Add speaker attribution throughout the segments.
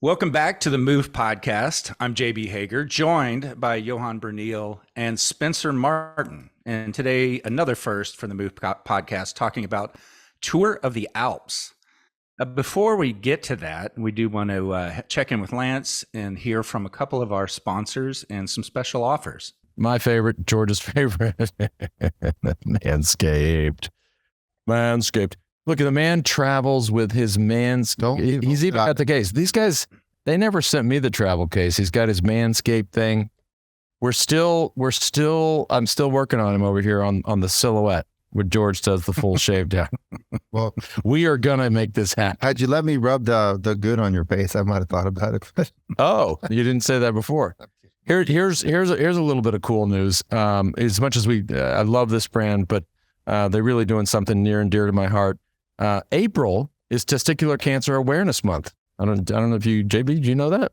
Speaker 1: Welcome back to the Move podcast. I'm JB Hager, joined by Johan and Spencer Martin. And today, another first for the Move podcast, talking about Tour of the Alps. Before we get to that, we do want to check in with Lance and hear from a couple of our sponsors and some special offers.
Speaker 2: My favorite, George's favorite, Manscaped. Look, the man travels with his Manscaped. He's even got the case. These guys, they never sent me the travel case. He's got his Manscaped thing. I'm still working on him over here on the silhouette where George does the full shave down.
Speaker 3: Well,
Speaker 2: we are going to make this happen.
Speaker 3: had you let me rub the good on your face, I might have thought about it.
Speaker 2: Oh, you didn't say that before. Here's a little bit of cool news. As much as I love this brand, but they're really doing something near and dear to my heart. April is Testicular Cancer Awareness Month. I don't know if JB, did you know that?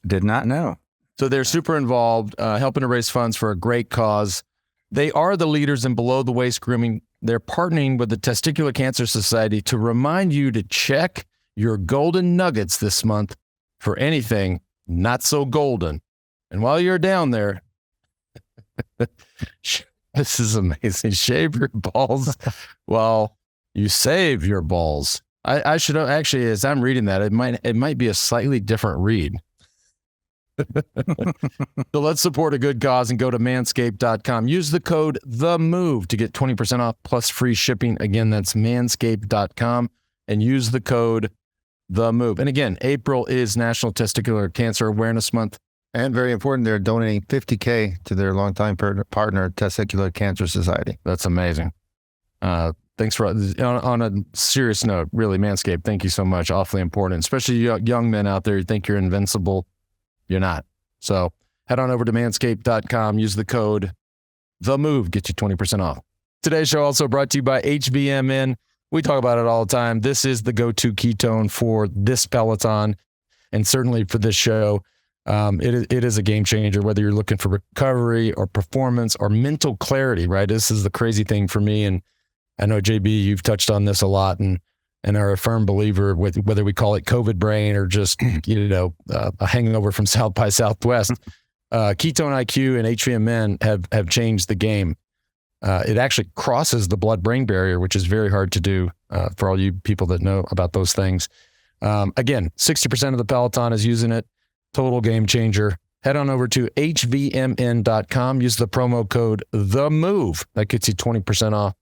Speaker 1: Did not know.
Speaker 2: So they're super involved, helping to raise funds for a great cause. They are the leaders in below the waist grooming. They're partnering with the Testicular Cancer Society to remind you to check your golden nuggets this month for anything not so golden. And while you're down there, this is amazing. Shave your balls while you save your balls. I should actually, as I'm reading that, it might be a slightly different read. So let's support a good cause and go to manscaped.com. Use the code THEMOVE to get 20% off plus free shipping. Again, that's manscaped.com and use the code THEMOVE. And again, April is National Testicular Cancer Awareness Month.
Speaker 3: And very important, they're donating $50K to their longtime partner, Testicular Cancer Society.
Speaker 2: That's amazing. Thanks for, on a serious note, really, Manscaped, thank you so much. Awfully important, especially young men out there who think you're invincible. You're not. So head on over to manscaped.com. Use the code THEMOVE. Get you 20% off. Today's show also brought to you by HVMN. We talk about it all the time. This is the go-to ketone for this Peloton and certainly for this show. It is a game changer, whether you're looking for recovery or performance or mental clarity, right? This is the crazy thing for me. And I know, JB, you've touched on this a lot and are a firm believer with whether we call it COVID brain or just, a hangover from South by Southwest. Ketone IQ and HVMN have changed the game. It actually crosses the blood-brain barrier, which is very hard to do for all you people that know about those things. Again, 60% of the Peloton is using it. Total game changer. Head on over to hvmn.com. Use the promo code THEMOVE. That gets you 20% off.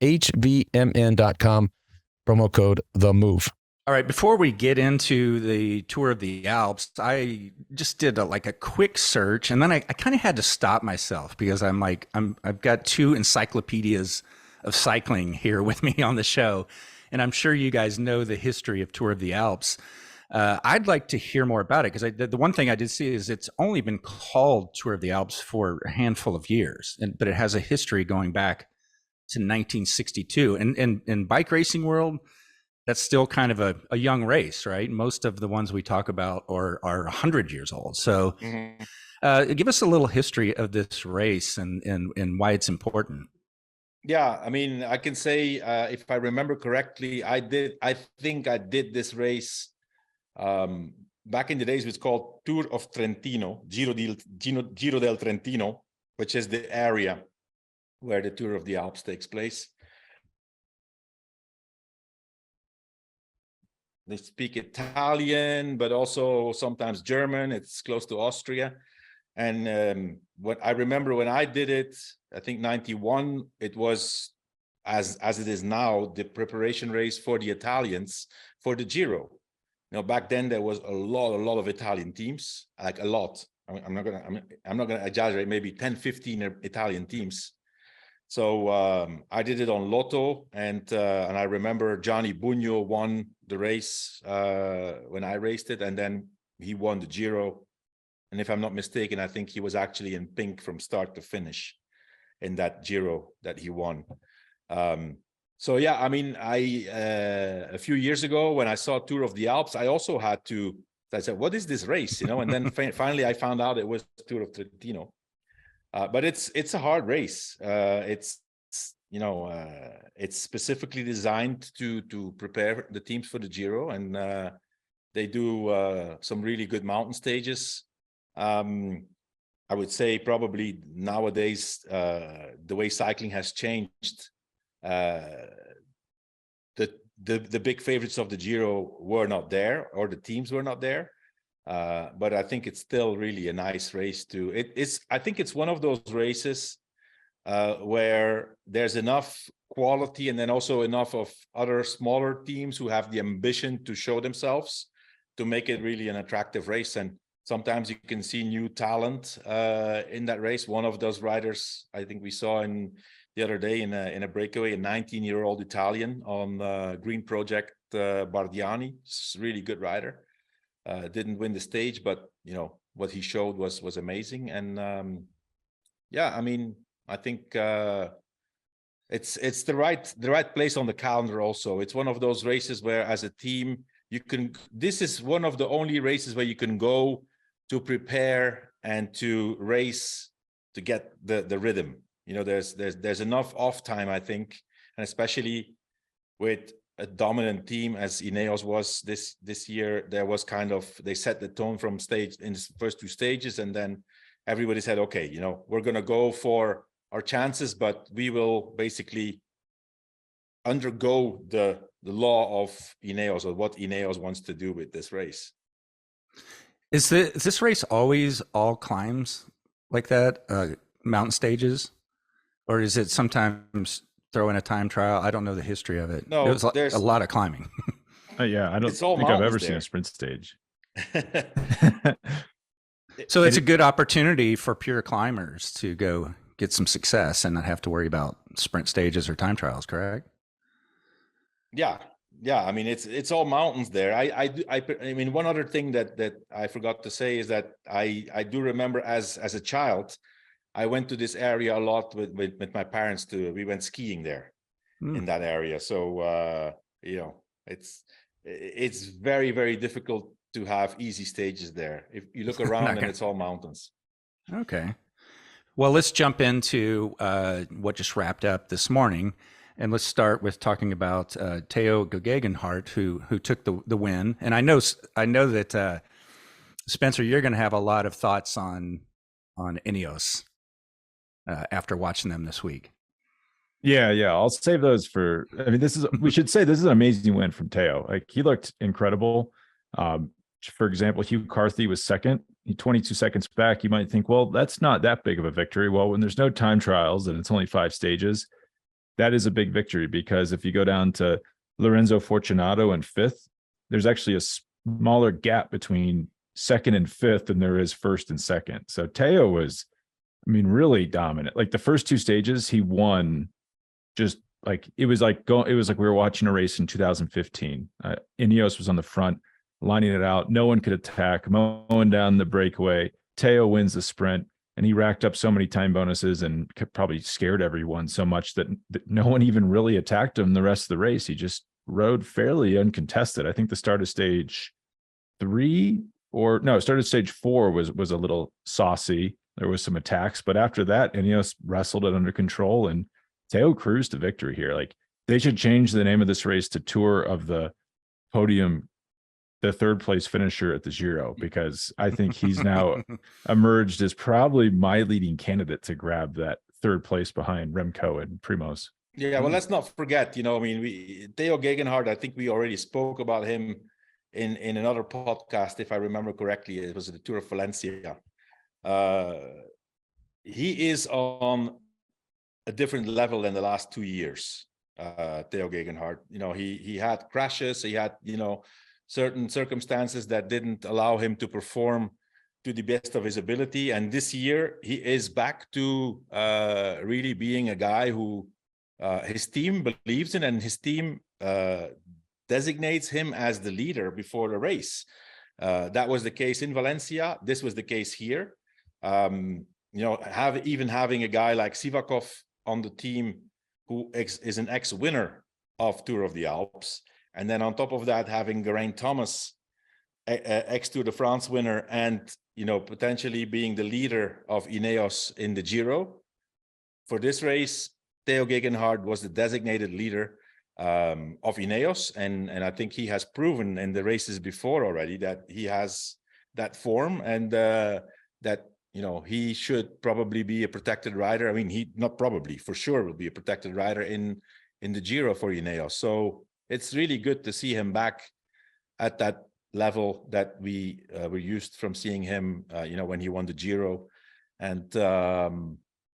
Speaker 2: hvmn.com. Promo code THEMOVE.
Speaker 1: All right, before we get into the Tour of the Alps, I just did a quick search, and then I kind of had to stop myself because I've got two encyclopedias of cycling here with me on the show, and I'm sure you guys know the history of Tour of the Alps. I'd like to hear more about it because the one thing I did see is it's only been called Tour of the Alps for a handful of years, but it has a history going back to 1962. And in bike racing world, that's still kind of a young race, right? Most of the ones we talk about are 100 years old. So give us a little history of this race and why it's important.
Speaker 4: Yeah, I mean, I can say, if I remember correctly, I think I did this race back in the days. It was called Tour of Trentino, Giro del Trentino, which is the area where the Tour of the Alps takes place. They speak Italian, but also sometimes German. It's close to Austria. And what I remember when I did it, I think 91, it was, as it is now, the preparation race for the Italians for the Giro. Back then there was a lot of Italian teams, like a lot. I'm not gonna exaggerate, maybe 10, 15 Italian teams. So I did it on Lotto, and I remember Gianni Bugno won the race when I raced it, and then he won the Giro. And if I'm not mistaken, I think he was actually in pink from start to finish in that Giro that he won. So yeah, I mean, a few years ago when I saw Tour of the Alps, I also had to. I said, "What is this race?" And then finally I found out it was Tour of Trentino. But it's a hard race. It's specifically designed to prepare the teams for the Giro, and They do some really good mountain stages. I would say probably nowadays, the way cycling has changed, the big favorites of the Giro were not there, or the teams were not there. But I think it's still really a nice race to I think it's one of those races where there's enough quality and then also enough of other smaller teams who have the ambition to show themselves to make it really an attractive race. And sometimes you can see new talent in that race. One of those riders I think we saw the other day in a breakaway, a 19-year-old Italian on Green Project, Bardiani, really good rider. Didn't win the stage, but you know what he showed was amazing. And yeah, I mean, I think it's the right place on the calendar. Also, it's one of those races where, as a team, you can. This is one of the only races where you can go to prepare and to race to get the rhythm. You know, there's enough off time, I think, and especially with a dominant team as Ineos was this year, there was kind of, they set the tone from stage in the first two stages, and then everybody said, okay, you know, we're going to go for our chances, but we will basically undergo the law of Ineos, or what Ineos wants to do with this race.
Speaker 1: Is this race always all climbs like that, mountain stages, or is it sometimes throw in a time trial? I don't know the history of it.
Speaker 4: No,
Speaker 1: there's a lot of climbing.
Speaker 5: Yeah, I don't
Speaker 4: It's all
Speaker 5: think I've ever
Speaker 4: mountains
Speaker 5: seen
Speaker 4: there.
Speaker 5: a sprint stage.
Speaker 1: So it's a good opportunity for pure climbers to go get some success and not have to worry about sprint stages or time trials, correct?
Speaker 4: Yeah. I mean, it's all mountains there. I mean, one other thing that I forgot to say is that I do remember as a child, I went to this area a lot with my parents too. We went skiing there in that area. So you know, it's very, very difficult to have easy stages there. If you look around and it's all mountains.
Speaker 1: Okay. Well, let's jump into what just wrapped up this morning. And let's start with talking about Tao Geoghegan Hart, who took the win. And I know that Spencer, you're going to have a lot of thoughts on Ineos after watching them this week.
Speaker 5: Yeah. I'll save those for. I mean, we should say this is an amazing win from Tao. Like, he looked incredible. For example, Hugh Carthy was second. He 22 seconds back. You might think, well, that's not that big of a victory. Well, when there's no time trials and it's only 5 stages, that is a big victory, because if you go down to Lorenzo Fortunato and 5th, there's actually a smaller gap between 2nd and 5th than there is 1st and 2nd. So Tao was, I mean, really dominant. Like, the first 2 stages, he won. Just like it was like we were watching a race in 2015. Ineos was on the front, lining it out. No one could attack, mowing down the breakaway. Tao wins the sprint, and he racked up so many time bonuses and probably scared everyone so much that no one even really attacked him the rest of the race. He just rode fairly uncontested. I think the start of stage 3 started stage 4 was a little saucy. There was some attacks, but after that, Ineos wrestled it under control, and Tao cruised to victory here. Like, they should change the name of this race to Tour of the Podium, the 3rd place finisher at the Giro, because I think he's now emerged as probably my leading candidate to grab that 3rd place behind Remco and Primož.
Speaker 4: Yeah, well, let's not forget, you know, I mean, Tao Geoghegan Hart, I think we already spoke about him in another podcast, if I remember correctly. It was the Tour of Valencia. He is on a different level than the last 2 years. Tao Geoghegan Hart, you know, he had crashes, he had, you know, certain circumstances that didn't allow him to perform to the best of his ability. And this year he is back to really being a guy who his team believes in, and his team designates him as the leader before the race. That was the case in Valencia. This was the case here. You know, having a guy like Sivakov on the team, who is an ex-winner of Tour of the Alps, and then on top of that, having Geraint Thomas, ex-Tour de France winner, and, you know, potentially being the leader of Ineos in the Giro. For this race, Tao Geoghegan Hart was the designated leader, of Ineos, and I think he has proven in the races before already that he has that form, and that he should probably be a protected rider. I mean, he not probably, for sure will be a protected rider in the Giro for Ineos. So it's really good to see him back at that level that we were used from seeing him, when he won the Giro. And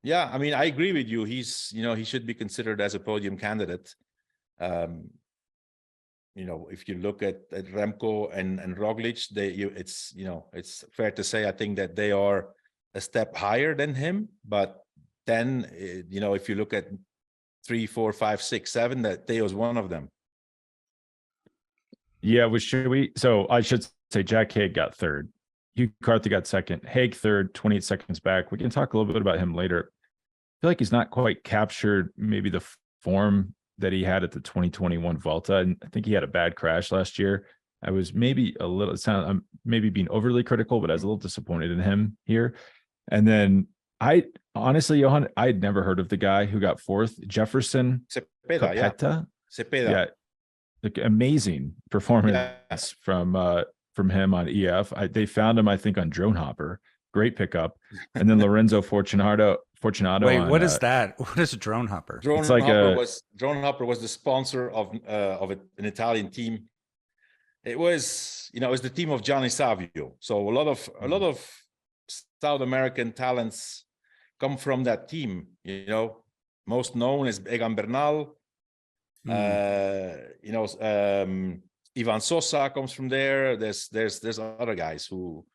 Speaker 4: yeah, I mean, I agree with you. He's, he should be considered as a podium candidate. If you look at Remco and Roglič, it's fair to say, I think that they are a step higher than him. But then, if you look at 3, 4, 5, 6, 7, that Theo's one of them.
Speaker 5: Yeah, so I should say Jack Haig got third. Hugh Carthy got second. Haig third, 28 seconds back. We can talk a little bit about him later. I feel like he's not quite captured maybe the form that he had at the 2021 Vuelta. And I think he had a bad crash last year. I was maybe I'm maybe being overly critical, but I was a little disappointed in him here. And then honestly, Johan, I'd never heard of the guy who got fourth, Jefferson
Speaker 4: Cepeda, yeah. Cepeda.
Speaker 5: Yeah. Like amazing performance from him on EF. They found him, I think, on Drone Hopper. Great pickup. And then Lorenzo Fortunato.
Speaker 1: Wait, what is that? What is a Drone Hopper?
Speaker 4: Drone Hopper was the sponsor of an Italian team. It was, it was the team of Gianni Savio. So a lot of South American talents come from that team. Most known is Egan Bernal. Ivan Sosa comes from there. There's other guys who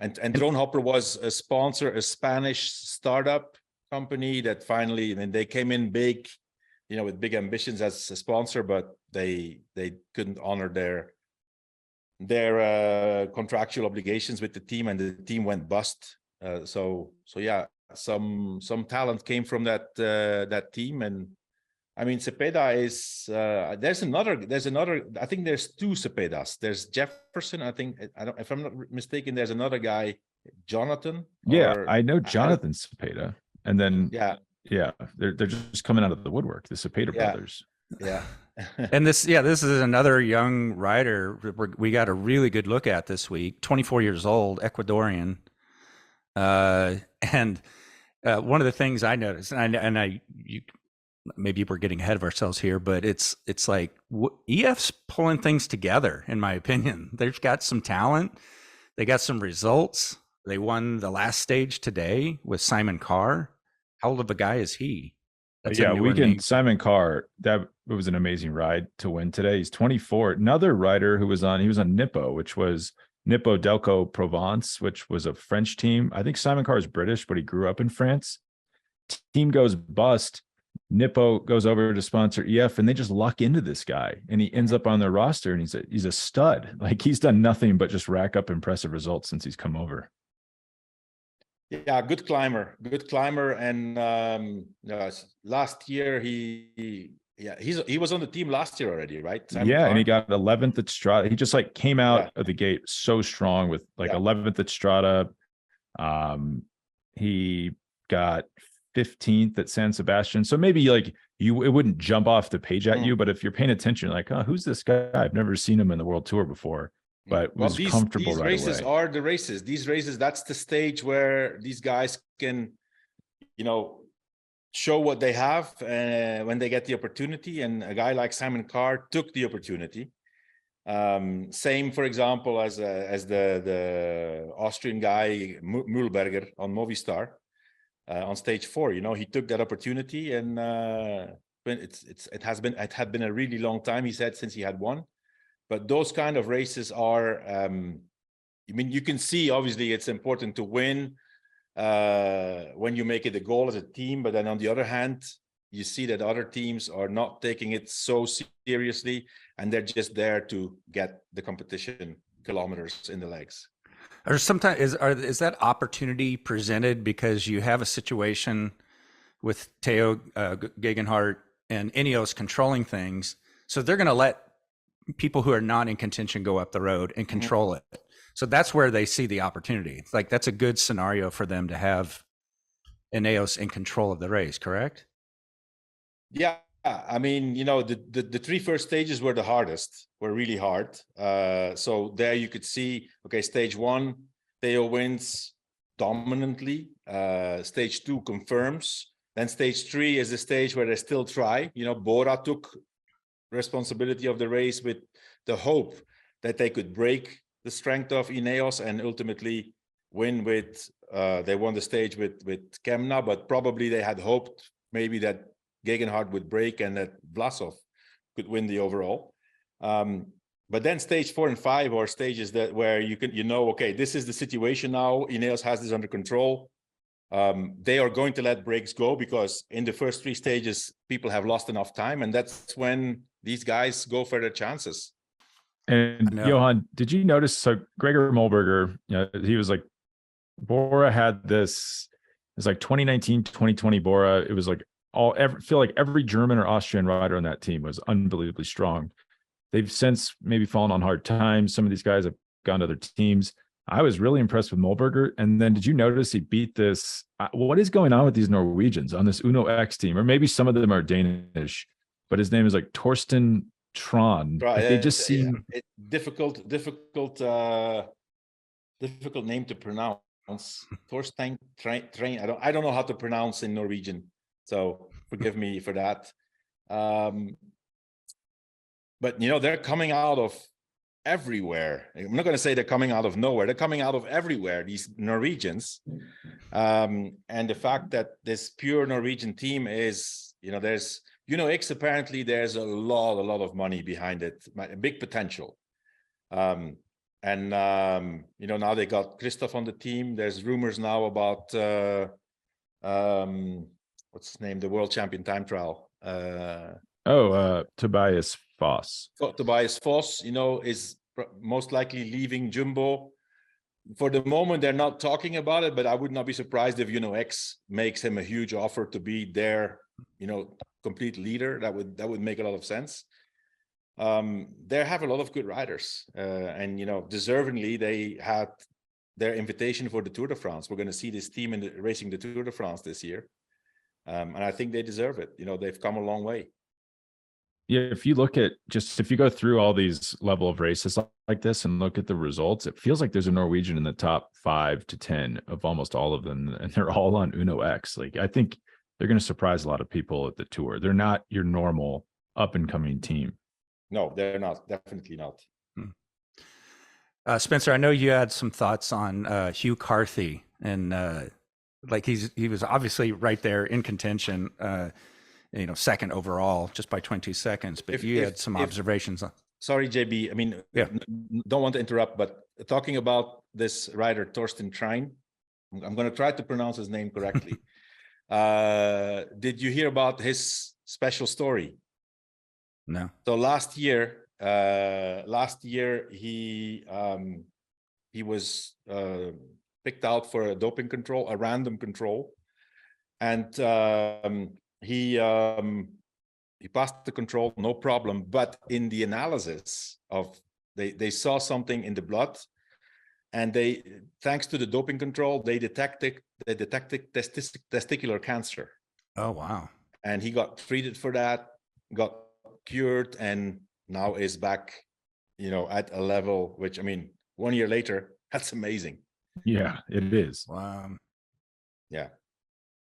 Speaker 4: and Drone Hopper was a sponsor, a Spanish startup company that finally, they came in big, with big ambitions as a sponsor, but they couldn't honor their contractual obligations with the team, and the team went bust. So yeah, some talent came from that team. And I mean, Cepeda is there's another. I think there's two Cepedas. There's Jefferson. I think if I'm not mistaken, there's another guy, Jonathan.
Speaker 5: Yeah, I know Jonathan Cepeda, and then
Speaker 4: yeah,
Speaker 5: they're just coming out of the woodwork, the Cepeda brothers.
Speaker 4: Yeah.
Speaker 1: And this is another young rider we got a really good look at this week. 24 years old, Ecuadorian, and one of the things I noticed, maybe we're getting ahead of ourselves here, but it's like EF's pulling things together, in my opinion. They've got some talent. They got some results. They won the last stage today with Simon Carr. How old of a guy is he?
Speaker 5: Simon Carr, that was an amazing ride to win today. He's 24. Another rider he was on Nippo, which was Nippo Delco Provence, which was a French team. I think Simon Carr is British, but he grew up in France. Team goes bust. Nippo goes over to sponsor EF, and they just luck into this guy, and he ends up on their roster, and he's a stud. Like, he's done nothing but just rack up impressive results since he's come over.
Speaker 4: Yeah, good climber, and last year he was on the team last year already, right? Simon Carr?
Speaker 5: And he got 11th at Strada. He just came out of the gate so strong with 11th at Strada. He got 15th at San Sebastian. So maybe it wouldn't jump off the page at you, but if you're paying attention, you're like, oh, who's this guy? I've never seen him in the World Tour before, but was comfortable right away. These races
Speaker 4: are the races. These races, that's the stage where these guys can, show what they have when they get the opportunity. And a guy like Simon Carr took the opportunity. Same, for example, as the Austrian guy Mühlberger on Movistar. On stage 4, he took that opportunity, and it had been a really long time, he said, since he had won. But those kind of races are, you can see, obviously, it's important to win when you make it a goal as a team. But then on the other hand, you see that other teams are not taking it so seriously, and they're just there to get the competition kilometers in the legs.
Speaker 1: Or sometimes is that opportunity presented because you have a situation with Tao Geoghegan Hart and Ineos controlling things, so they're going to let people who are not in contention go up the road and control it. So that's where they see the opportunity. It's like that's a good scenario for them to have Ineos in control of the race, correct?
Speaker 4: Yeah, I mean, the three first stages were the hardest, were really hard. So there you could see, okay, stage one, Theo wins dominantly. Stage two confirms. Then stage three is the stage where they still try. Bora took responsibility of the race with the hope that they could break the strength of Ineos and ultimately win with, they won the stage with Kemna, but probably they had hoped maybe that Geoghegan Hart would break and that Vlasov could win the overall. But then stage 4 and 5 are stages that where you can, okay, this is the situation now. Ineos has this under control. They are going to let breaks go because in the first 3 stages, people have lost enough time. And that's when these guys go for their chances.
Speaker 5: And Johan, did you notice? So Gregor Molberger, he was like, Bora had this, it's like 2019, 2020 Bora. It was like feel like every German or Austrian rider on that team was unbelievably strong. They've since maybe fallen on hard times. Some of these guys have gone to other teams. I was really impressed with Molberger. And then did you notice he beat this? What is going on with these Norwegians on this Uno X team? Or maybe some of them are Danish, but his name is like Torsten Tron.
Speaker 4: Right.
Speaker 5: Like they just seem
Speaker 4: difficult name to pronounce. Torstein Train. I don't know how to pronounce in Norwegian, so forgive me for that. But they're coming out of everywhere. I'm not going to say they're coming out of nowhere. They're coming out of everywhere, these Norwegians. And the fact that this pure Norwegian team is, there's X, apparently there's a lot of money behind it, a big potential. And now they got Christoph on the team. There's rumors now about what's his name, the world champion time trial.
Speaker 5: Tobias Foss.
Speaker 4: Tobias Foss, is most likely leaving Jumbo. For the moment, they're not talking about it, but I would not be surprised if X makes him a huge offer to be their, complete leader. That would make a lot of sense. They have a lot of good riders, and deservingly they had their invitation for the Tour de France. We're going to see this team racing the Tour de France this year, and I think they deserve it. They've come a long way.
Speaker 5: Yeah, if you go through all these level of races like this and look at the results, it feels like there's a Norwegian in the top 5 to 10 of almost all of them, and they're all on Uno X. Like, I think they're going to surprise a lot of people at the Tour. They're not your normal up and coming team.
Speaker 4: No, they're not. Definitely not.
Speaker 1: Spencer, I know you had some thoughts on Hugh Carthy, and he was obviously right there in contention. Second overall, just by 22 seconds. But you had some observations.
Speaker 4: Sorry, JB. I mean, don't want to interrupt, but talking about this rider, Torsten Trein, I'm going to try to pronounce his name correctly. Did you hear about his special story?
Speaker 1: No.
Speaker 4: So last year he was picked out for a doping control, a random control, and he passed the control, no problem. But in the analysis they saw something in the blood, and thanks to the doping control, they detected testicular cancer.
Speaker 1: Oh, wow.
Speaker 4: And he got treated for that, got cured, and now is back, at a level which, 1 year later, that's amazing.
Speaker 5: Yeah, it is.
Speaker 1: Wow.
Speaker 4: Yeah.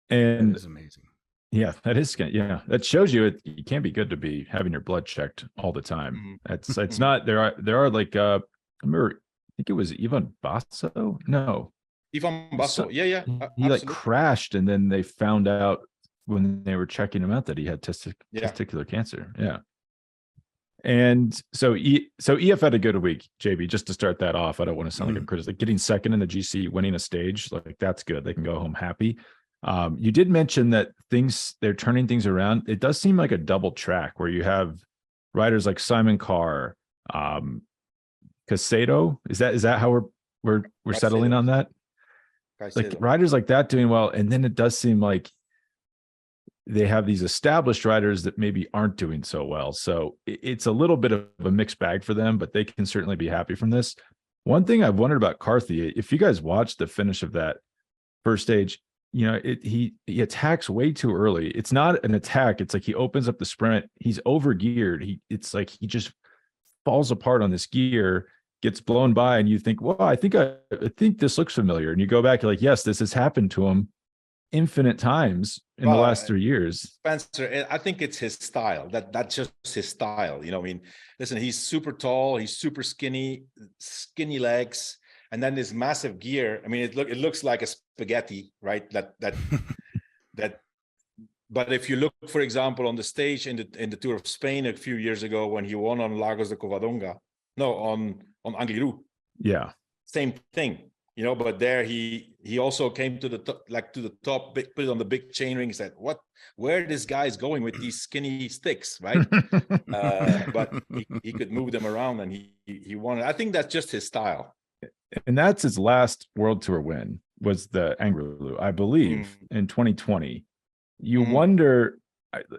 Speaker 5: And
Speaker 1: that is amazing.
Speaker 5: Yeah, that is. Yeah, that shows you it can't be good to be having your blood checked all the time.
Speaker 4: Mm-hmm.
Speaker 5: It's not. There are like I remember. I think it was Ivan Basso. No,
Speaker 4: Ivan Basso. Yeah.
Speaker 5: He like crashed, and then they found out when they were checking him out that he had testicular cancer. Yeah. And so EF had a good week, JB. Just to start that off, I don't want to sound like a critic. Like getting second in the GC, winning a stage, like that's good. They can go home happy. You did mention that they're turning things around. It does seem like a double track where you have riders like Simon Carr, Casado. Is that how we're settling on that? Like riders like that doing well, and then it does seem like they have these established riders that maybe aren't doing so well. So it's a little bit of a mixed bag for them, but they can certainly be happy from this. One thing I've wondered about Carthy, if you guys watched the finish of that first stage, he attacks way too early. It's not an attack. It's like he opens up the sprint. He's over geared. It's like he just falls apart on this gear, gets blown by, and you think, well, I think this looks familiar. And you go back, you're like, yes, this has happened to him infinite times in the last 3 years.
Speaker 4: Spencer, I think it's his style. That's just his style. I mean, listen, he's super tall, he's super skinny legs, and then this massive gear. I mean, it looks like a spaghetti, right? That. But if you look, for example, on the stage in the Tour of Spain a few years ago when he won on Lagos de Covadonga, on Angliru,
Speaker 5: yeah,
Speaker 4: same thing. But there he also came to the top, put it on the big chain ring, said, where this guy's going with these skinny sticks, right? But he could move them around, and he won it. I think that's just his style.
Speaker 5: And that's his last World Tour win, was the Angliru, I believe, in 2020. You wonder,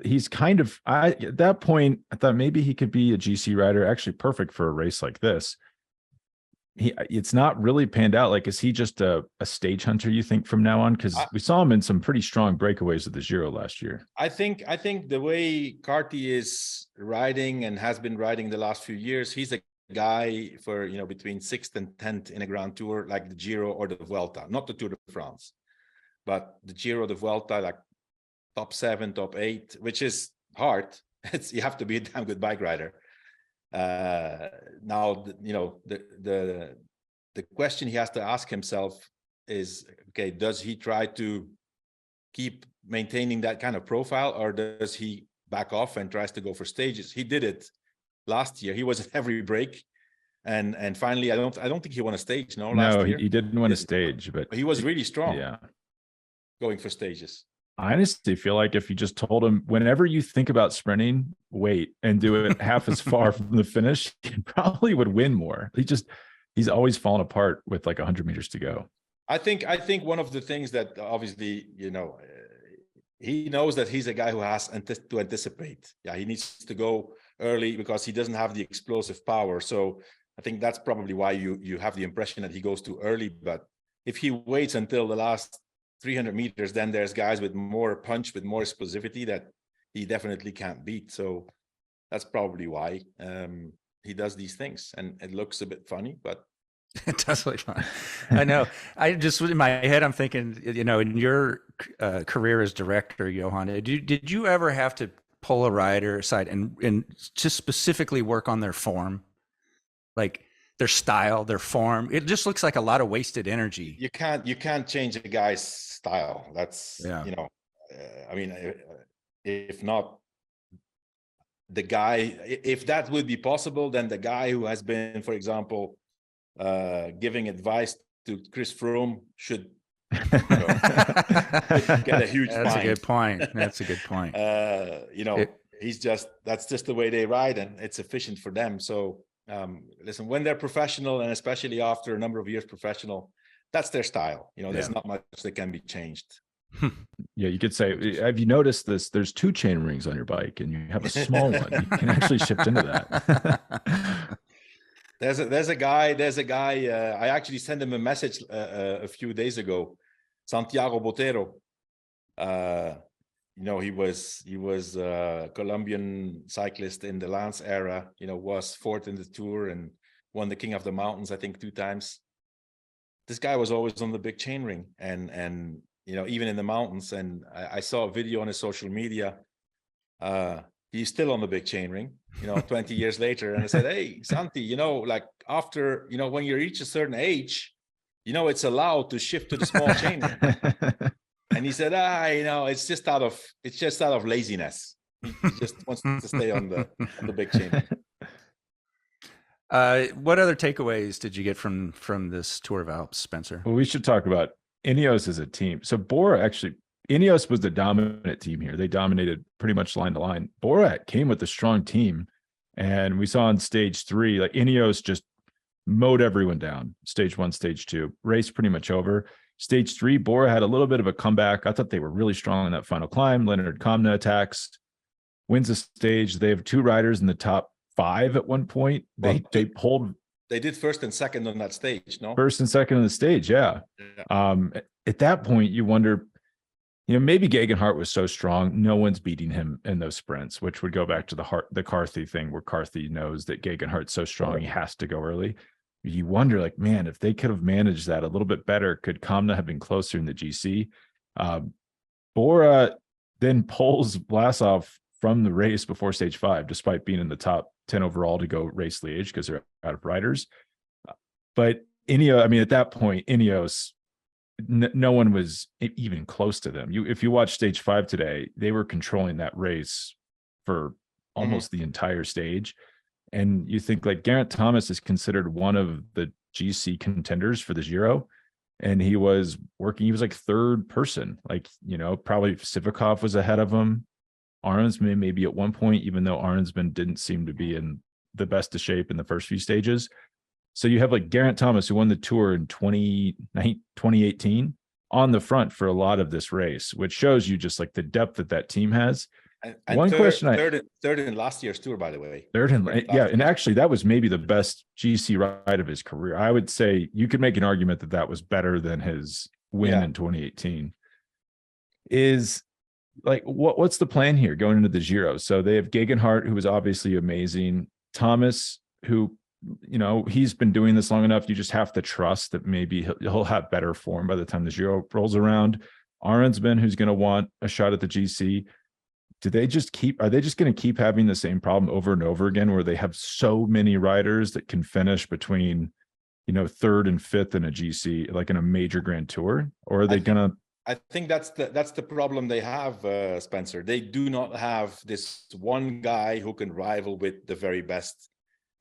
Speaker 5: he's kind of, at that point, I thought maybe he could be a GC rider, actually perfect for a race like this. It's not really panned out. Like, is he just a stage hunter, you think, from now on? Because we saw him in some pretty strong breakaways at the Giro last year.
Speaker 4: I think the way Carty is riding and has been riding the last few years, he's a guy for, between 6th and 10th in a Grand Tour, like the Giro or the Vuelta, not the Tour de France, but the Giro, the Vuelta, like top 7, top 8, which is hard. You have to be a damn good bike rider. Now, the question he has to ask himself is, okay, does he try to keep maintaining that kind of profile, or does he back off and tries to go for stages? He did it last year. He was at every break, and finally, I don't think he won a stage. Last year
Speaker 5: he didn't win a stage, but
Speaker 4: he was really strong.
Speaker 5: Yeah,
Speaker 4: going for stages.
Speaker 5: I honestly feel like if you just told him, whenever you think about sprinting, wait and do it half as far from the finish, he probably would win more. He's always fallen apart with like 100 meters to go.
Speaker 4: I think one of the things that obviously, he knows that he's a guy who has to anticipate. Yeah, he needs to go early because he doesn't have the explosive power. So I think that's probably why you have the impression that he goes too early. But if he waits until the last 300 meters, then there's guys with more punch, with more explosivity that he definitely can't beat. So that's probably why he does these things, and it looks a bit funny, but
Speaker 1: it does look fun. I know. I just, in my head, I'm thinking, in your career as director, Johan, did you ever have to pull a rider aside and just specifically work on their form, like their style, their form? It just looks like a lot of wasted energy.
Speaker 4: You can't change a guy's style. That's, I mean, if not the guy, if that would be possible, then the guy who has been, for example, giving advice to Chris Froome should get a huge
Speaker 1: That's
Speaker 4: fine.
Speaker 1: A good point. That's a good point.
Speaker 4: That's just the way they ride, and it's efficient for them. So listen, when they're professional, and especially after a number of years professional, that's their style. There's not much that can be changed.
Speaker 5: Yeah, you could say, have you noticed this? There's 2 chain rings on your bike, and you have a small one. You can actually shift into that.
Speaker 4: There's a guy. I actually sent him a message a few days ago. Santiago Botero. He was a Colombian cyclist in the Lance era. Was 4th in the Tour and won the King of the Mountains, I think, 2 times. This guy was always on the big chain ring, and even in the mountains. And I saw a video on his social media. He's still on the big chain ring, 20 years later. And I said, hey, Santi, like after, when you reach a certain age, it's allowed to shift to the small chain ring. And he said, it's just out of laziness. He just wants to stay on the big chain ring.
Speaker 1: What other takeaways did you get from this Tour of Alps, Spencer?
Speaker 5: Well, we should talk about Ineos as a team. So Ineos was the dominant team here. They dominated pretty much line to line. Bora came with a strong team, and we saw on stage 3, like Ineos just mowed everyone down. Stage 1, stage 2, race pretty much over. Stage 3, Bora had a little bit of a comeback. I thought they were really strong in that final climb. Leonard Kamna attacks, wins the stage. They have 2 riders in the top 5 at one point. They pulled.
Speaker 4: They did 1st and 2nd on that stage, no?
Speaker 5: 1st and 2nd on the stage, yeah. At that point, you wonder, maybe Geoghegan Hart was so strong, no one's beating him in those sprints, which would go back to the Carthy thing, where Carthy knows that Geoghegan Hart's so strong he has to go early. You wonder, like, man, if they could have managed that a little bit better, could Kamna have been closer in the GC? Bora then pulls Vlasov from the race before stage 5, despite being in the top 10 overall to go race Liège because they're out of riders. But Ineos, I mean, at that point, Ineos, no one was even close to them. If you watch stage 5 today, they were controlling that race for almost the entire stage. And you think, like, Geraint Thomas is considered one of the GC contenders for the Giro. And he was like third person, like, probably Sivakov was ahead of him. Arnsman maybe at one point, even though Arnsman didn't seem to be in the best of shape in the first few stages. So you have like Geraint Thomas, who won the Tour in 2018, on the front for a lot of this race, which shows you just like the depth that team has.
Speaker 4: And
Speaker 5: One question
Speaker 4: third in last year's Tour, by the way.
Speaker 5: And actually that was maybe the best GC ride of his career. I would say you could make an argument that was better than his win in 2018. Is like, what's the plan here going into the Giro? So they have Geoghegan Hart, who was obviously amazing. Thomas, who, he's been doing this long enough. You just have to trust that maybe he'll have better form by the time the Giro rolls around. Arnsman, who's going to want a shot at the GC. Are they just going to keep having the same problem over and over again, where they have so many riders that can finish between, third and fifth in a GC, like in a major Grand Tour? Or are they going to?
Speaker 4: I think that's the problem they have, Spencer. They do not have this one guy who can rival with the very best.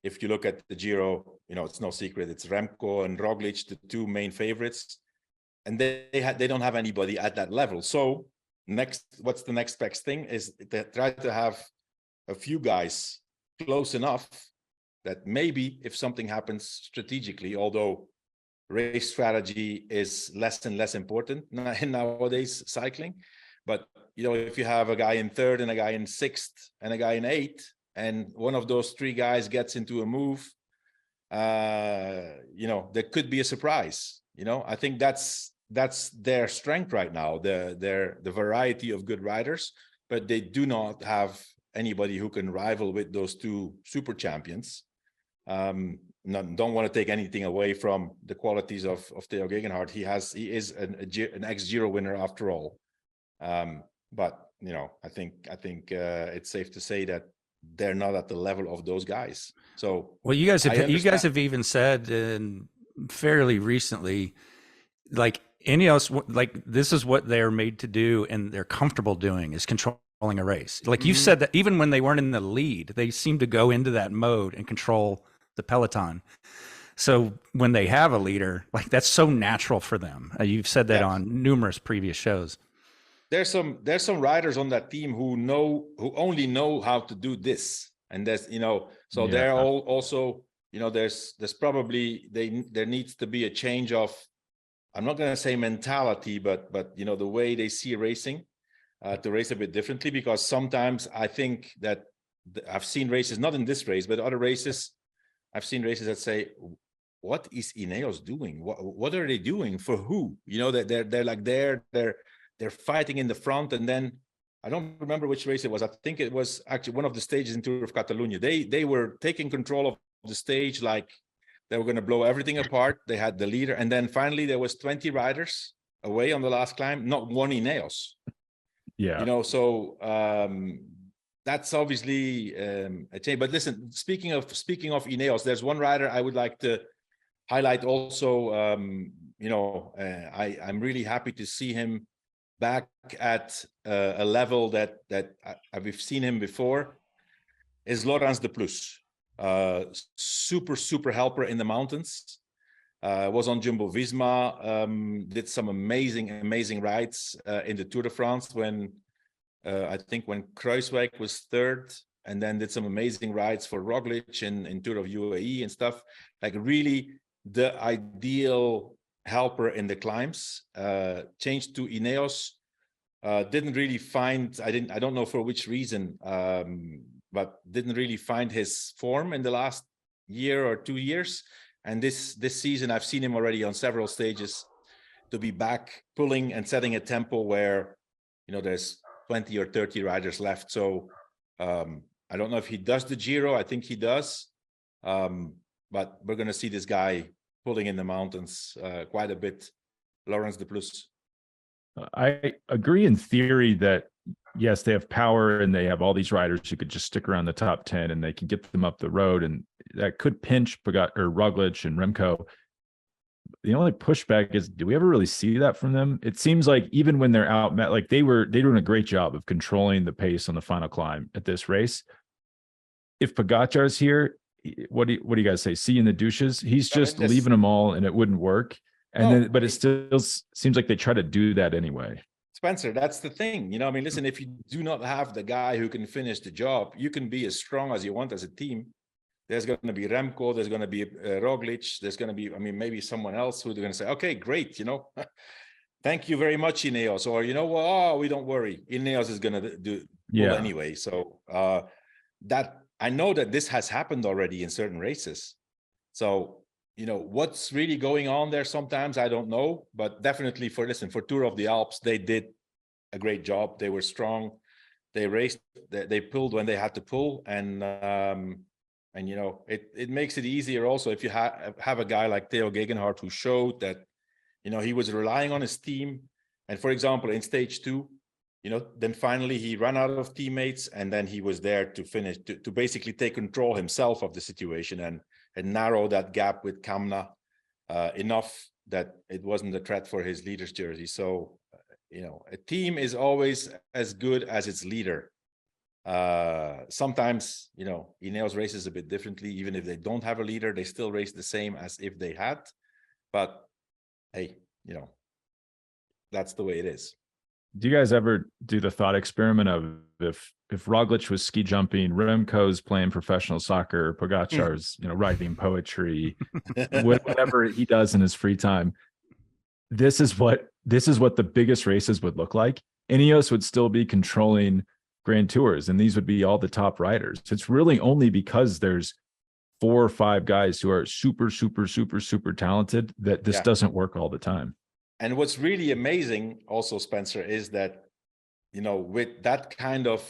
Speaker 4: If you look at the Giro, it's no secret, it's Remco and Roglič, the two main favorites, and they don't have anybody at that level. So what's the next best thing is they try to have a few guys close enough that maybe if something happens strategically, although race strategy is less and less important in nowadays cycling, but if you have a guy in third and a guy in sixth and a guy in eighth, and one of those three guys gets into a move, there could be a surprise. I think that's their strength right now, the variety of good riders, but they do not have anybody who can rival with those two super champions. Don't want to take anything away from the qualities of Tao Geoghegan Hart. He is an ex-Giro winner after all. But I think it's safe to say that they're not at the level of those guys. So
Speaker 1: you guys have even said fairly recently, like, Ineos, like, this is what they're made to do and they're comfortable doing, is controlling a race. Like you said, that even when they weren't in the lead, they seem to go into that mode and control the peloton. So when they have a leader, like, that's so natural for them. You've said that on numerous previous shows.
Speaker 4: There's some riders on that team who only know how to do this, and there's so they're all also there's probably there needs to be a change of, I'm not going to say mentality, but the way they see racing, to race a bit differently, because sometimes I think that I've seen races, not in this race, but other races, I've seen races that say, what is Ineos doing? What are they doing? For who? They're fighting in the front, and then I don't remember which race it was. I think it was actually one of the stages in Tour of Catalonia. They were taking control of the stage, like they were going to blow everything apart. They had the leader, and then finally there was 20 riders away on the last climb, not one Ineos. So that's obviously a change. But listen, speaking of Ineos, there's one rider I would like to highlight also. I'm really happy to see him back at a level that we've seen him before, is Laurens de Plus. Super helper in the mountains. Was on Jumbo Visma, did some amazing rides in the Tour de France when Kruijswijk was third, and then did some amazing rides for Roglič in Tour of UAE and stuff. Like, really the ideal helper in the climbs. Changed to Ineos. Didn't really find, I don't know for which reason, but didn't really find his form in the last year or 2 years. And this season, I've seen him already on several stages to be back pulling and setting a tempo where there's 20 or 30 riders left. So I don't know if he does the Giro. I think he does. But we're going to see this guy pulling in the mountains quite a bit. Laurens de Plus.
Speaker 5: I agree in theory that, yes, they have power and they have all these riders who could just stick around the top 10 and they can get them up the road. And that could pinch Roglič and Remco. The only pushback is, do we ever really see that from them? It seems like even when they're out, like they're doing a great job of controlling the pace on the final climb at this race. If Pogačar's here, what do you guys say? See in the douches? He's just leaving them all and it wouldn't work. And but it still seems like they try to do that anyway.
Speaker 4: Spencer, that's the thing. Listen, if you do not have the guy who can finish the job, you can be as strong as you want as a team. There's going to be Remco, there's going to be Roglič, there's going to be, maybe someone else who they're going to say, okay, great, thank you very much, Ineos. Or, we don't worry. Ineos is going to do anyway. So that I know that this has happened already in certain races. So, what's really going on there sometimes, I don't know. But definitely for Tour of the Alps, they did a great job. They were strong. They raced, they pulled when they had to pull. And it makes it easier also if you have a guy like Tao Geoghegan Hart who showed that, he was relying on his team. And for example, in stage 2, then finally he ran out of teammates and then he was there to finish, to basically take control himself of the situation and narrow that gap with Kamna enough that it wasn't a threat for his leader's jersey. So, a team is always as good as its leader. Sometimes, Ineos races a bit differently. Even if they don't have a leader, they still race the same as if they had. But hey, that's the way it is.
Speaker 5: Do you guys ever do the thought experiment of if Roglič was ski jumping, Remco's playing professional soccer, Pogačar's, writing poetry, whatever he does in his free time? This is what the biggest races would look like. Ineos would still be controlling Grand Tours, and these would be all the top riders. It's really only because there's 4 or 5 guys who are super, super, super, super talented that this doesn't work all the time.
Speaker 4: And what's really amazing also, Spencer, is that, with that kind of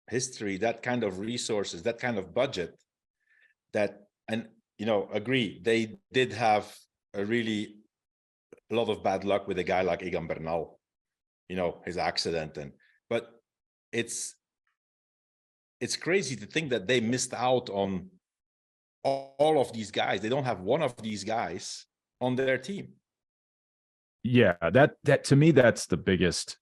Speaker 4: history, that kind of resources, that kind of budget, agree, they did have a lot of bad luck with a guy like Egan Bernal, his accident. But it's crazy to think that they missed out on all of these guys. They don't have one of these guys on their team.
Speaker 5: Yeah, that to me, that's the biggest,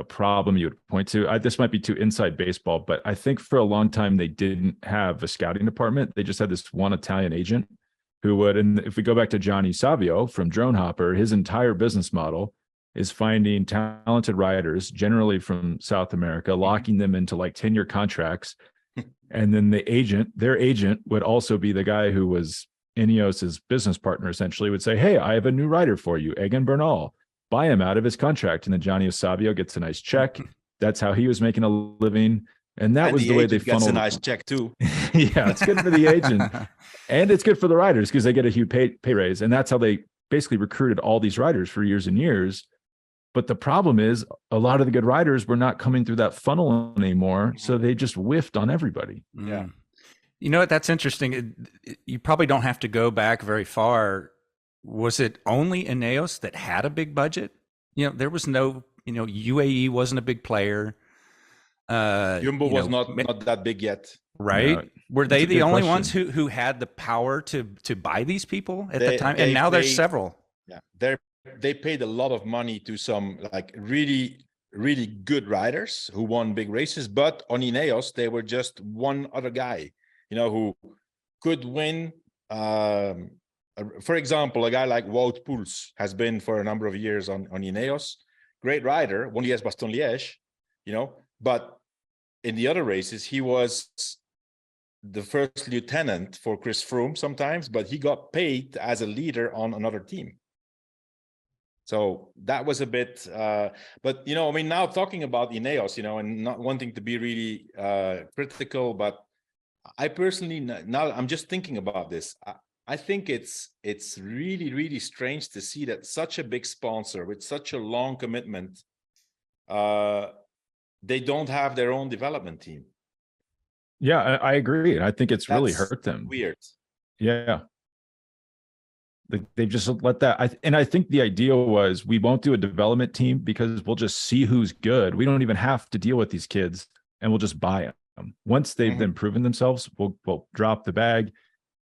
Speaker 5: problem you would point to. This might be too inside baseball, but I think for a long time they didn't have a scouting department. They just had this one Italian agent who would, and if we go back to Johnny Savio from Drone Hopper, his entire business model is finding talented riders, generally from South America, locking them into like 10-year contracts. And then their agent would also be the guy who was Ineos's business partner, essentially, would say, hey, I have a new rider for you, Egan Bernal, buy him out of his contract. And then Johnny Savio gets a nice check. That's how he was making a living. And that was the way they funneled.
Speaker 4: Gets a nice check too.
Speaker 5: Yeah, it's good for the agent. And it's good for the riders because they get a huge pay raise. And that's how they basically recruited all these riders for years and years. But the problem is a lot of the good riders were not coming through that funnel anymore. So they just whiffed on everybody.
Speaker 4: Yeah.
Speaker 1: You know what? That's interesting. You probably don't have to go back very far. Was it only Ineos that had a big budget? There was no, UAE wasn't a big player.
Speaker 4: Jumbo was not that big yet.
Speaker 1: Right. No, were they the only ones who had the power to buy these people at the time? And now there's several.
Speaker 4: Yeah. They paid a lot of money to some like really, really good riders who won big races. But on Ineos, they were just one other guy, who could win. For example, a guy like Wout Poels has been for a number of years on Ineos. Great rider, won Liège-Bastogne-Liège, but in the other races, he was the first lieutenant for Chris Froome sometimes, but he got paid as a leader on another team. So that was a bit, but, now talking about Ineos, and not wanting to be really critical, but I personally, now I'm just thinking about this. I think it's really, really strange to see that such a big sponsor with such a long commitment they don't have their own development team.
Speaker 5: Yeah, I agree. And I think it's really
Speaker 4: That's
Speaker 5: hurt them.
Speaker 4: weird.
Speaker 5: Yeah. They've just let that. And I think the idea was we won't do a development team because we'll just see who's good. We don't even have to deal with these kids and we'll just buy them. Once they've been proven themselves, we'll drop the bag.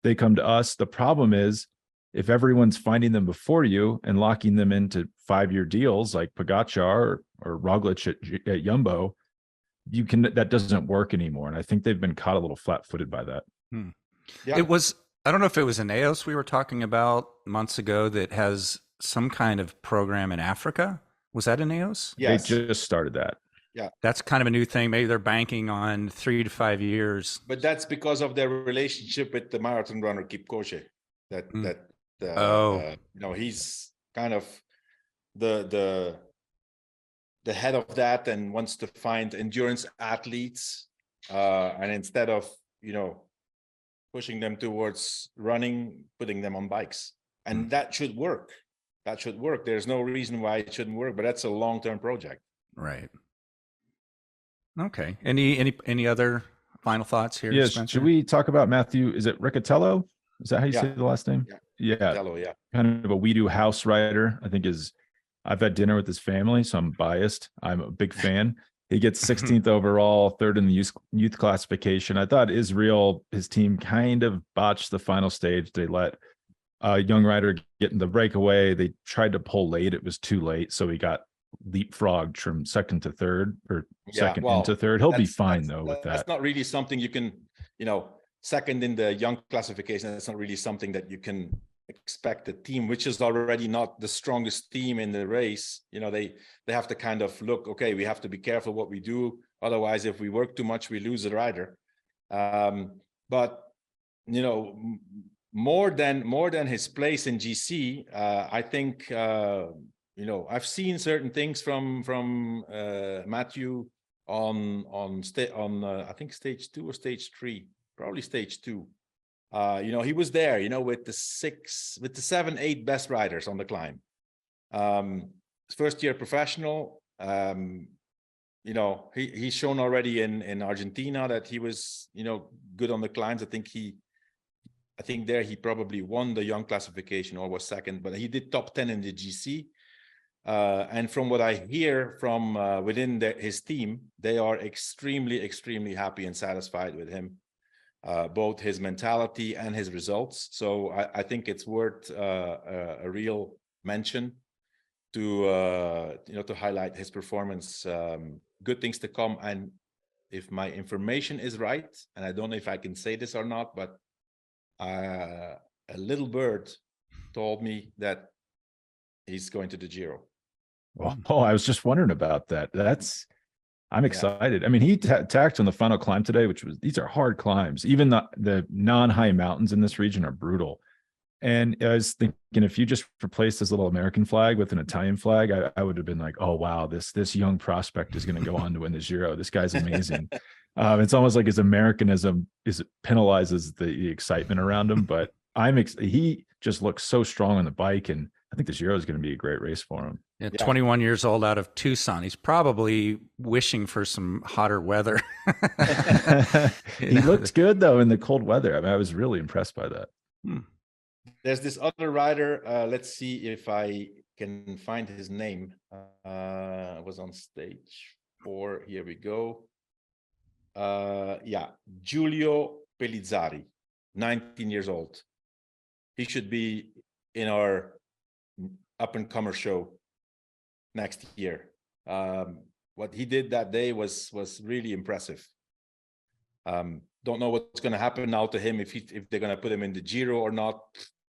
Speaker 5: They come to us. The problem is if everyone's finding them before you and locking them into 5-year deals like Pogačar or Roglič at Jumbo, that doesn't work anymore. And I think they've been caught a little flat-footed by that.
Speaker 4: Yeah.
Speaker 1: It was, I don't know if it was Ineos we were talking about months ago that has some kind of program in Africa. Was that Ineos?
Speaker 4: Yes.
Speaker 5: They just started that.
Speaker 4: Yeah.
Speaker 1: That's kind of a new thing. Maybe they're banking on 3 to 5 years.
Speaker 4: But that's because of their relationship with the marathon runner Kipchoge. He's kind of the head of that and wants to find endurance athletes. And instead of, pushing them towards running, putting them on bikes. And that should work. There's no reason why it shouldn't work, but that's a long-term project.
Speaker 1: Right. Okay. Any other final thoughts here?
Speaker 5: Yes.
Speaker 1: Spencer?
Speaker 5: Should we talk about Matthew? Is it Riccatello? Is that how you say the last name? Yeah.
Speaker 4: Riccatello, yeah.
Speaker 5: Kind of a We Do House rider. I think I've had dinner with his family, so I'm biased. I'm a big fan. He gets 16th overall, 3rd in the youth classification. I thought Israel, his team kind of botched the final stage. They let a young rider get in the breakaway. They tried to pull late. It was too late. So he got leapfrogged from 2nd to 3rd or second into 3rd. He'll be fine though with that.
Speaker 4: That's not really something you can, 2nd in the young classification. That's not really something that you can expect a team, which is already not the strongest team in the race. They have to kind of look, okay, we have to be careful what we do. Otherwise, if we work too much, we lose a rider. But more than his place in GC, I think I've seen certain things from Matthew on I think stage 2 or stage 3, probably stage 2. He was there, with the 7, 8 best riders on the climb. First year professional. He's shown already in Argentina that he was, good on the climbs. I think there he probably won the young classification or was 2nd, but he did top 10 in the GC. And from what I hear from within his team, they are extremely, extremely happy and satisfied with him. Both his mentality and his results. So I think it's worth a real mention to highlight his performance. Good things to come. And if my information is right, and I don't know if I can say this or not, but a little bird told me that he's going to the Giro.
Speaker 5: Oh, I was just wondering about that. I'm excited. I mean, he tacked on the final climb today, these are hard climbs. Even the non-high mountains in this region are brutal. And I was thinking, if you just replace this little American flag with an Italian flag, I would have been like, oh, wow, this young prospect is going to go on to win the Giro. This guy's amazing. It's almost like his Americanism penalizes the excitement around him. But he just looks so strong on the bike, and I think the Giro is going to be a great race for him.
Speaker 1: Yeah, 21 years old out of Tucson. He's probably wishing for some hotter weather.
Speaker 5: He looked good though in the cold weather. I mean, I was really impressed by that.
Speaker 4: There's this other rider. Let's see if I can find his name. Was on stage 4. Here we go. Giulio Pellizzari, 19 years old. He should be in our up-and-comer show next year. What he did that day was really impressive. Don't know what's going to happen now to him if they're going to put him in the Giro or not.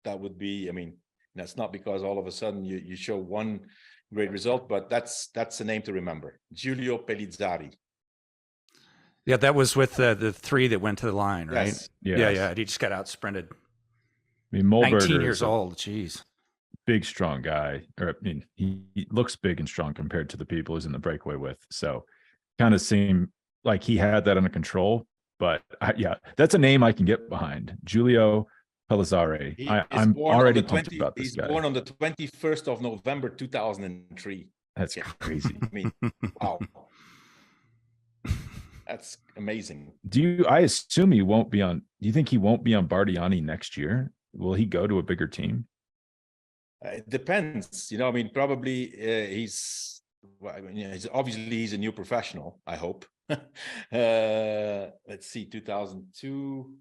Speaker 4: That would be, that's not because all of a sudden you show one great result, but that's a name to remember. Giulio Pellizzari.
Speaker 1: Yeah, that was with the 3 that went to the line, right?
Speaker 5: Yes.
Speaker 1: Yeah. He just got out sprinted.
Speaker 5: I mean, Mulberger
Speaker 1: 19 years old. Jeez.
Speaker 5: Big, strong guy. He looks big and strong compared to the people he's in the breakaway with. So kind of seemed like he had that under control. But that's a name I can get behind. Giulio Pellizzari. I'm already pumped about this guy.
Speaker 4: He's born on the 21st of November, 2003.
Speaker 5: That's crazy.
Speaker 4: I mean, wow. That's amazing.
Speaker 5: I assume he won't be on, do you think he won't be on Bardiani next year? Will he go to a bigger team?
Speaker 4: It depends, I mean, probably he's obviously he's a new professional, I hope. Let's see, 2002.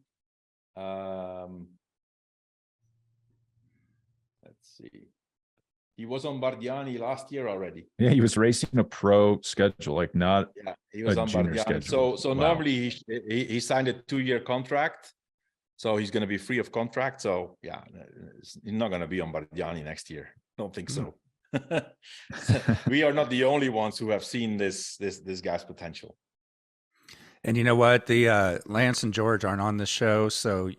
Speaker 4: Let's see. He was on Bardiani last year already.
Speaker 5: Yeah, he was racing a pro schedule, like not
Speaker 4: he was
Speaker 5: a
Speaker 4: on
Speaker 5: junior
Speaker 4: Bardiani.
Speaker 5: schedule.
Speaker 4: So
Speaker 5: Wow.
Speaker 4: normally he signed a 2-year contract, so he's going to be free of contract. So yeah, he's not going to be on Bardiani next year. Don't think so. We are not the only ones who have seen this guy's potential.
Speaker 1: And you know what? The Lance and George aren't on the show, so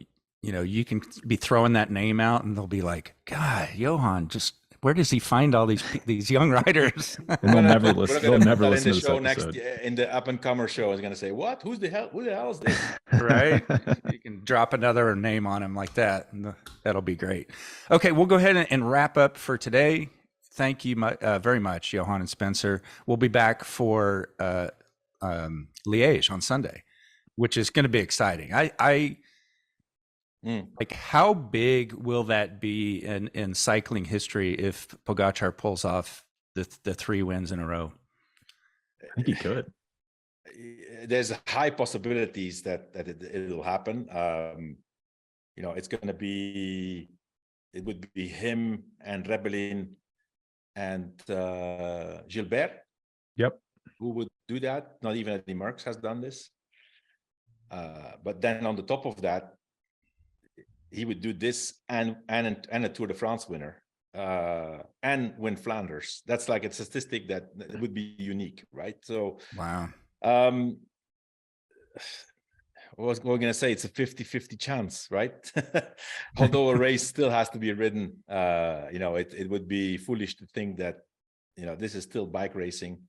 Speaker 1: you can be throwing that name out, and they'll be like, "God, Johan, just where does he find all these young riders?"
Speaker 5: And they'll never listen. They'll never listen to this
Speaker 4: show
Speaker 5: episode.
Speaker 4: In the up and comer show is going to say, "What? Who the hell is this?"
Speaker 1: Right? You can drop another name on him like that, and that'll be great. Okay, we'll go ahead and wrap up for today. Thank you very much, Johan and Spencer. We'll be back for Liège on Sunday, which is going to be exciting. Like, how big will that be in cycling history if Pogačar pulls off the 3 wins in a row?
Speaker 5: I think he could.
Speaker 4: There's high possibilities that it'll happen. It's going to be, it would be him and Rebellin and Gilbert.
Speaker 5: Yep.
Speaker 4: Who would do that? Not even Eddie Merckx has done this. But then on the top of that, he would do this and a Tour de France winner and win Flanders. That's like a statistic that would be unique, right? So
Speaker 1: wow.
Speaker 4: What was going to say? It's a 50-50 chance, right? Although a race still has to be ridden, it would be foolish to think that, this is still bike racing.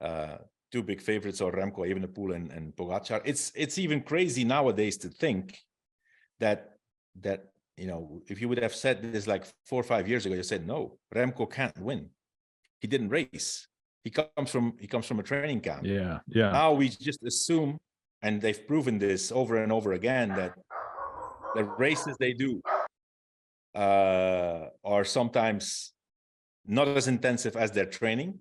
Speaker 4: 2 big favorites are Remco, Evenepoel, and Pogačar. It's even crazy nowadays to think that if you would have said this like 4 or 5 years ago, you said no, Remco can't win. He didn't race. He comes from a training camp.
Speaker 5: Yeah.
Speaker 4: Now we just assume, and they've proven this over and over again, that the races they do are sometimes not as intensive as their training.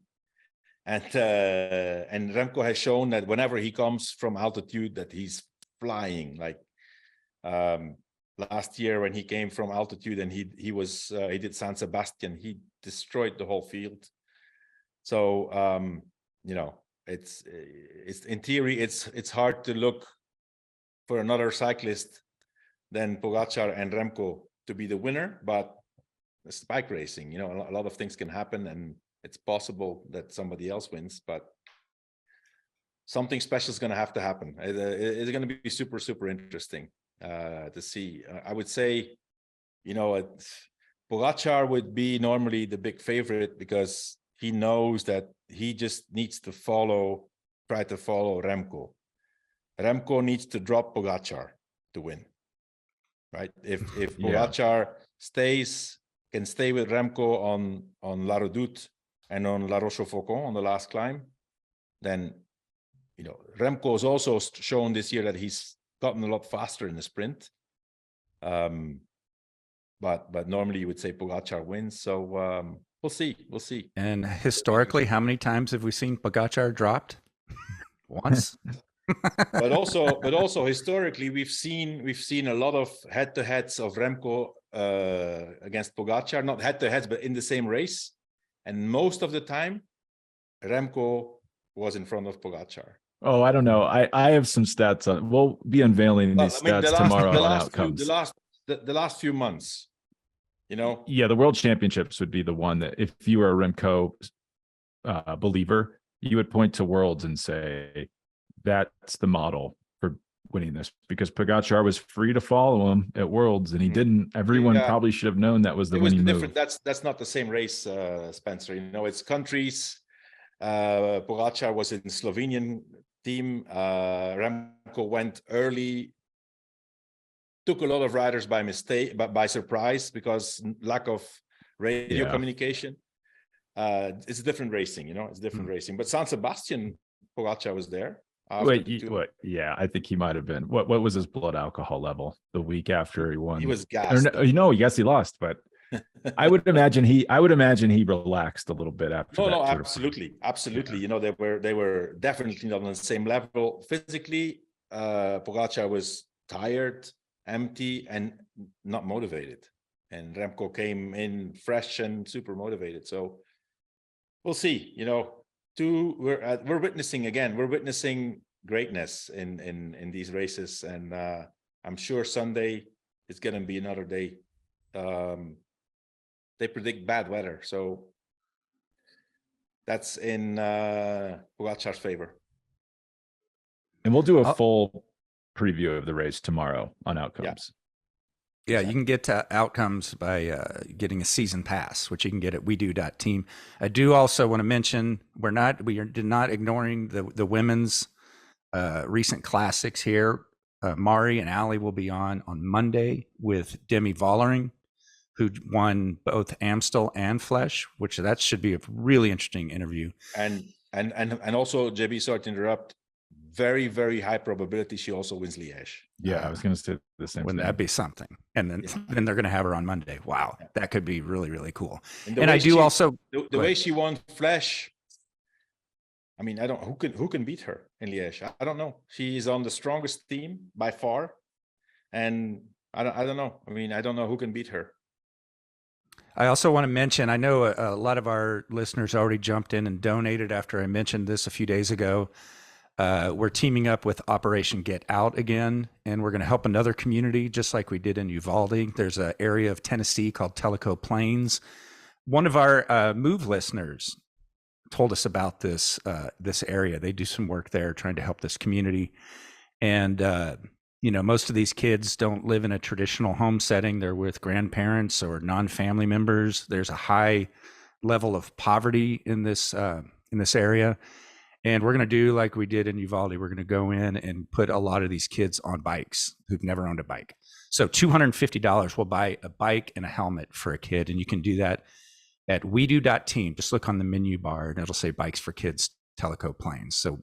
Speaker 4: And Remco has shown that whenever he comes from altitude, that he's flying. Like last year when he came from altitude and he did San Sebastian, he destroyed the whole field. So it's in theory it's hard to look for another cyclist than Pogačar and Remco to be the winner, but it's bike racing. A lot of things can happen, and it's possible that somebody else wins, but something special is going to have to happen. It's going to be super, super interesting to see. I would say, Pogačar would be normally the big favorite because he knows that he just needs to try to follow Remco. Remco needs to drop Pogačar to win, right? If Pogačar can stay with Remco on La Redoute and on La Rochefoucauld on the last climb, then Remco has also shown this year that he's gotten a lot faster in the sprint. But normally you would say Pogačar wins. So we'll see.
Speaker 1: And historically, how many times have we seen Pogačar dropped? Once.
Speaker 4: but also historically, we've seen a lot of head-to-heads of Remco against Pogačar, not head-to-heads, but in the same race. And most of the time, Remco was in front of Pogačar.
Speaker 5: Oh, I don't know. I have some stats on. We'll be unveiling these stats tomorrow on outcomes.
Speaker 4: The last few months,
Speaker 5: Yeah, the World Championships would be the one that if you were a Remco believer, you would point to Worlds and say that's the model for winning this, because Pogačar was free to follow him at Worlds and he didn't. Everyone probably should have known that was the winning move.
Speaker 4: That's not the same race, Spencer. It's countries. Pogačar was in Slovenian team. Remco went early, took a lot of riders by mistake, but by surprise, because lack of radio communication. it's different racing, it's different racing. But San Sebastian, Pogačar was there.
Speaker 5: Wait, yeah, I think he might have been. What was his blood alcohol level the week after he won?
Speaker 4: He was gassed.
Speaker 5: Yes, he lost, but I would imagine he relaxed a little bit after that.
Speaker 4: No, absolutely. Yeah. They were definitely not on the same level physically. Pogačar was tired, empty, and not motivated. And Remco came in fresh and super motivated. So we'll see. We're witnessing greatness in these races, and I'm sure Sunday is going to be another day. They predict bad weather, so that's in Pogačar's favor.
Speaker 5: And we'll do a full preview of the race tomorrow on Outcomes.
Speaker 1: Yeah, you can get to Outcomes by getting a season pass, which you can get at wedo.team. I do also want to mention we are not ignoring the women's recent classics here. Mari and Ali will be on Monday with Demi Vollering, who won both Amstel and Flesch, which that should be a really interesting interview.
Speaker 4: And also, JB, sorry to interrupt, very, very high probability she also wins Liège.
Speaker 5: Yeah, I was going to say the same thing.
Speaker 1: Wouldn't that be something? And then they're going to have her on Monday. Wow, that could be really, really cool.
Speaker 4: And I do also the way she won Flesch. I mean, I don't who can beat her in Liège. I don't know. She's on the strongest team by far, and I don't know. I mean, I don't know who can beat her.
Speaker 1: I also want to mention, I know a lot of our listeners already jumped in and donated after I mentioned this a few days ago. We're teaming up with Operation Get Out again, and we're going to help another community just like we did in Uvalde. There's an area of Tennessee called Tellico Plains. One of our Move listeners told us about this area. They do some work there trying to help this community. And, most of these kids don't live in a traditional home setting. They're with grandparents or non-family members. There's a high level of poverty in this area. And we're going to do like we did in Uvalde. We're going to go in and put a lot of these kids on bikes who've never owned a bike. So $250 will buy a bike and a helmet for a kid. And you can do that at wedo.team. Just look on the menu bar and it'll say Bikes for Kids, Tellico Plains. So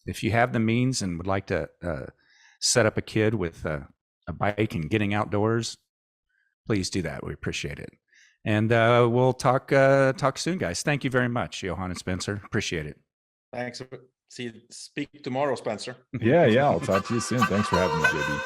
Speaker 1: if you have the means and would like to set up a kid with a bike and getting outdoors, please do that. We appreciate it. And we'll talk soon, guys. Thank you very much, Johan and Spencer. Appreciate it.
Speaker 4: Thanks. Speak tomorrow, Spencer.
Speaker 5: Yeah. I'll talk to you soon. Thanks for having me, JB.